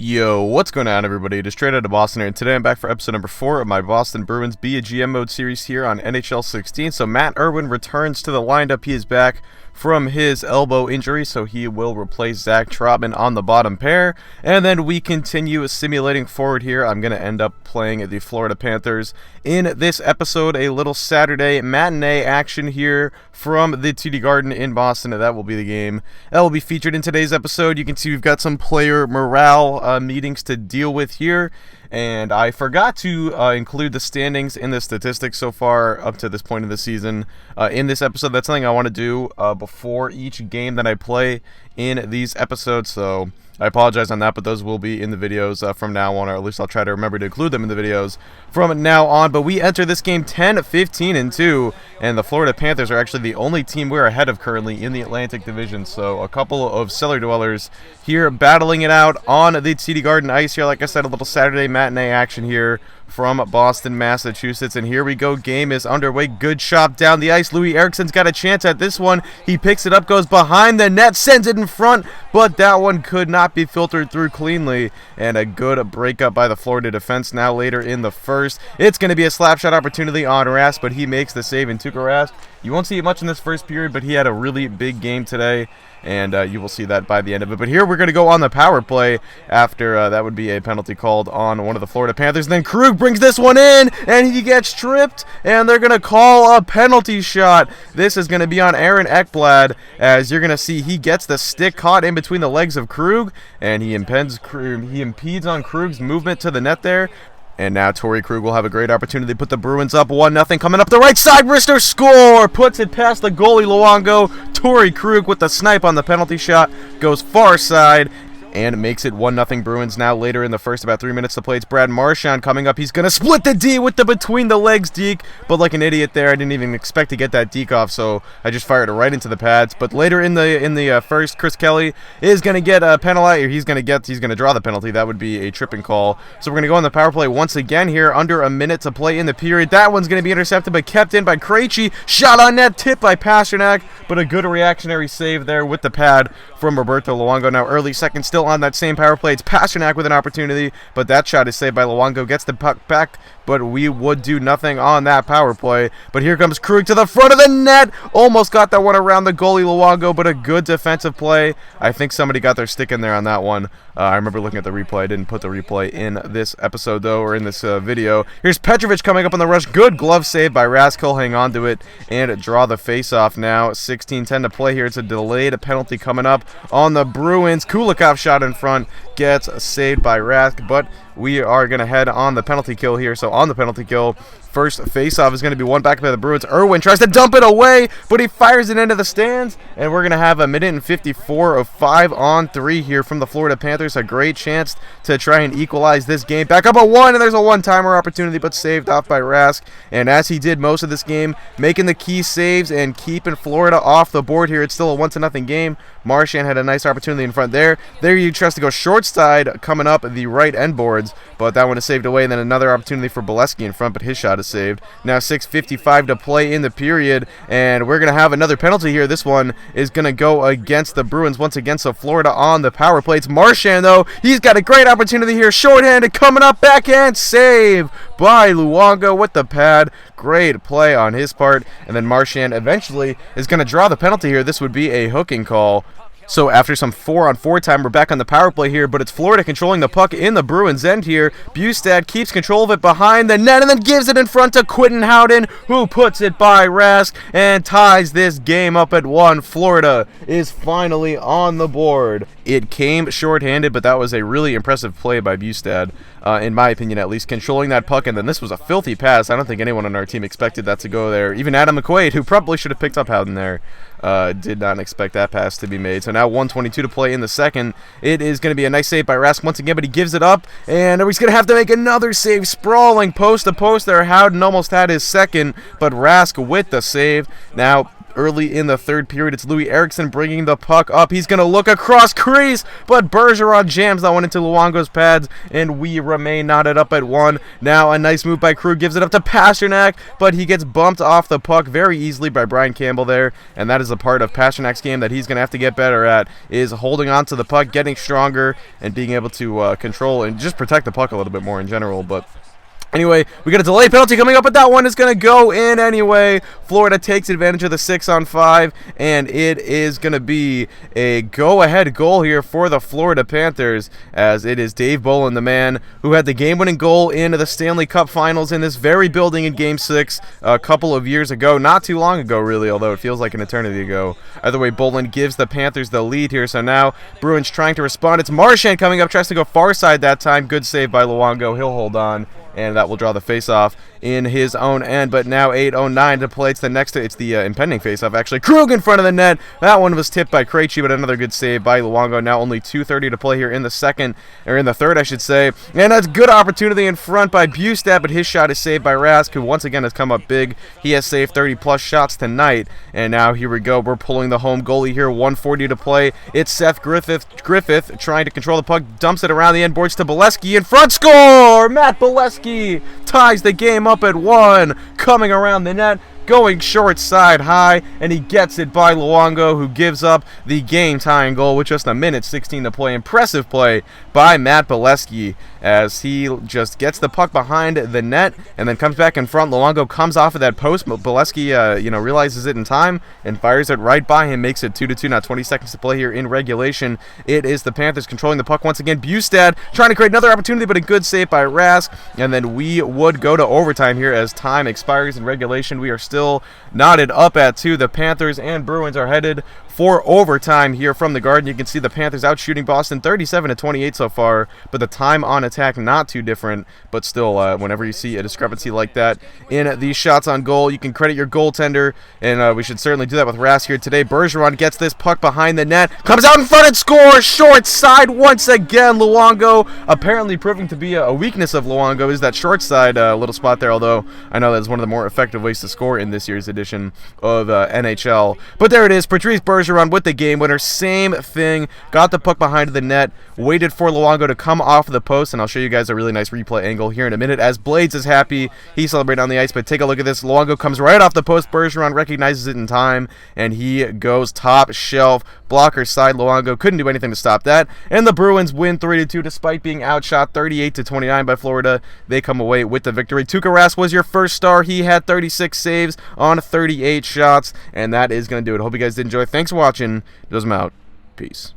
Yo, what's going on, everybody? It is straight out of Boston here, and today I'm back for episode number 4 of my Boston Bruins Be a GM mode series here on NHL 16. So Matt Irwin returns to the lineup. He is back from his elbow injury, so he will replace Zach Trotman on the bottom pair. And then we continue simulating forward here. I'm going to end up playing the Florida Panthers in this episode, a little Saturday matinee action here from the TD Garden in Boston. That will be the game that will be featured in today's episode. You can see we've got some player morale meetings to deal with here. And I forgot to include the standings in the statistics so far up to this point of the season in this episode. That's something I want to do before each game that I play in these episodes. So I apologize on that, but those will be in the videos from now on, or at least I'll try to remember to include them in the videos from now on. But we enter this game 10-15-2, and the Florida Panthers are actually the only team we're ahead of currently in the Atlantic Division. So a couple of cellar dwellers here battling it out on the TD Garden ice here. Like I said, a little Saturday matinee action here from Boston, Massachusetts. And here we go. Game is underway. Good shot down the ice. Louis Eriksson's got a chance at this one. He picks it up, goes behind the net, sends it in front, but that one could not be filtered through cleanly. And a good breakup by the Florida defense now later in the first. It's going to be a slap shot opportunity on Rask, but he makes the save. And Tuukka Rask, you won't see it much in this first period, but he had a really big game today, and you will see that by the end of it. But here we're going to go on the power play after that would be a penalty called on one of the Florida Panthers. And then Krug brings this one in, and he gets tripped, and they're going to call a penalty shot. This is going to be on Aaron Ekblad, as you're going to see he gets the stick caught in between the legs of Krug, and he impedes on Krug's movement to the net there. And now Torrey Krug will have a great opportunity to put the Bruins up 1-0. Coming up the right side, wrister score! Puts it past the goalie Luongo. Torrey Krug with the snipe on the penalty shot. Goes far side and makes it 1-0 Bruins. Now later in the first, about 3 minutes to play, it's Brad Marchand coming up. He's going to split the D with the between the legs deke, but like an idiot there, I didn't even expect to get that deke off, so I just fired it right into the pads. But later in the first, Chris Kelly is going to get a penalty, or he's going to draw the penalty. That would be a tripping call. So we're going to go on the power play once again here, under a minute to play in the period. That one's going to be intercepted but kept in by Krejci. Shot on net, tipped by Pasternak, but a good reactionary save there with the pad from Roberto Luongo. Now early second, still on that same power play. It's Pasternak with an opportunity, but that shot is saved by Luongo. Gets the puck back, but we would do nothing on that power play. But here comes Krug to the front of the net. Almost got that one around the goalie Luongo, but a good defensive play. I think somebody got their stick in there on that one. I remember looking at the replay. I didn't put the replay in this episode, though, or in this video. Here's Petrovic coming up on the rush. Good glove save by Rask. He'll hang on to it and draw the face-off now. 16-10 to play here. It's a delayed penalty coming up on the Bruins. Kulikov shot in front. Gets saved by Rask, but we are going to head on the penalty kill here. So on the penalty kill, first face-off is going to be won back by the Bruins. Irwin tries to dump it away, but he fires it into the stands, and we're going to have a minute and 54 of 5-on-3 here from the Florida Panthers. A great chance to try and equalize this game. Back up a one, and there's a one-timer opportunity, but saved off by Rask. And as he did most of this game, making the key saves and keeping Florida off the board here. It's still a 1-0 game. Marchand had a nice opportunity in front there. There he tries to go short side, coming up the right end boards, but that one is saved away. And then another opportunity for Bolesky in front, but his shot is saved. Now 6:55 to play in the period, and we're going to have another penalty here. This one is going to go against the Bruins once again, so Florida on the power play. It's Marchand, though. He's got a great opportunity here. Shorthanded, coming up, backhand save by Luongo with the pad. Great play on his part, and then Marchand eventually is going to draw the penalty here. This would be a hooking call. So after some 4-on-4 time, we're back on the power play here, but it's Florida controlling the puck in the Bruins' end here. Bustad keeps control of it behind the net and then gives it in front to Quentin Howden, who puts it by Rask and ties this game up at 1. Florida is finally on the board. It came shorthanded, but that was a really impressive play by Bustad, in my opinion at least, controlling that puck. And then this was a filthy pass. I don't think anyone on our team expected that to go there. Even Adam McQuaid, who probably should have picked up Howden there, did not expect that pass to be made. So now 1:22 to play in the second. It is going to be a nice save by Rask once again, but he gives it up, and he's going to have to make another save. Sprawling post to post there. Howden almost had his second, but Rask with the save. Now early in the third period. It's Louis Eriksson bringing the puck up. He's going to look across crease, but Bergeron jams that one into Luongo's pads, and we remain knotted up at 1. Now a nice move by Krug gives it up to Pasternak, but he gets bumped off the puck very easily by Brian Campbell there, and that is a part of Pasternak's game that he's going to have to get better at, is holding on to the puck, getting stronger, and being able to control and just protect the puck a little bit more in general. But anyway, we got a delay penalty coming up, but that one is going to go in anyway. Florida takes advantage of the 6-on-5, and it is going to be a go-ahead goal here for the Florida Panthers, as it is Dave Bolin, the man who had the game-winning goal in the Stanley Cup Finals in this very building in Game 6 a couple of years ago. Not too long ago, really, although it feels like an eternity ago. Either way, Bolin gives the Panthers the lead here, so now Bruins trying to respond. It's Marchand coming up, tries to go far side that time. Good save by Luongo. He'll hold on, and that will draw the face-off in his own end. But now 8:09 to play. It's the impending face-off, actually. Krug in front of the net. That one was tipped by Krejci, but another good save by Luongo. Now only 2:30 to play here in the third, I should say. And that's good opportunity in front by Bustad, but his shot is saved by Rask, who once again has come up big. He has saved 30-plus shots tonight. And now here we go. We're pulling the home goalie here. 1:40 to play. It's Seth Griffith trying to control the puck. Dumps it around the end boards to Bolesky. In front, score! Matt Bolesky ties the game up at 1. Coming around the net, going short side high, and he gets it by Luongo, who gives up the game-tying goal with just 1:16 to play. Impressive play by Matt Bolesky, as he just gets the puck behind the net and then comes back in front. Luongo comes off of that post, but Bolesky realizes it in time and fires it right by him, makes it 2-2. Now 20 seconds to play here in regulation. It is the Panthers controlling the puck once again. Bustad trying to create another opportunity, but a good save by Rask, and then we would go to overtime here as time expires in regulation. We are still knotted up at 2. The Panthers and Bruins are headed for overtime here from the Garden. You can see the Panthers out shooting Boston 37-28 so far, but the time on attack not too different. But still, whenever you see a discrepancy like that in these shots on goal, you can credit your goaltender, and we should certainly do that with Rask here today. Bergeron gets this puck behind the net, comes out in front and scores! Short side once again. Luongo, apparently proving to be a weakness of Luongo, is that short side little spot there, although I know that's one of the more effective ways to score in this year's edition of NHL. But there it is, Patrice Bergeron with the game winner. Same thing, got the puck behind the net, waited for Luongo to come off the post, and I'll show you guys a really nice replay angle here in a minute as Blades is happy. He's celebrating on the ice, but take a look at this. Luongo comes right off the post. Bergeron recognizes it in time, and he goes top shelf, blocker side. Luongo couldn't do anything to stop that, and the Bruins win 3-2 despite being outshot 38-29 by Florida. They come away with the victory. Tuukka Rask was your first star. He had 36 saves on 38 shots, and that is going to do it. Hope you guys did enjoy. Thanks for watching. It doesn't out. Peace.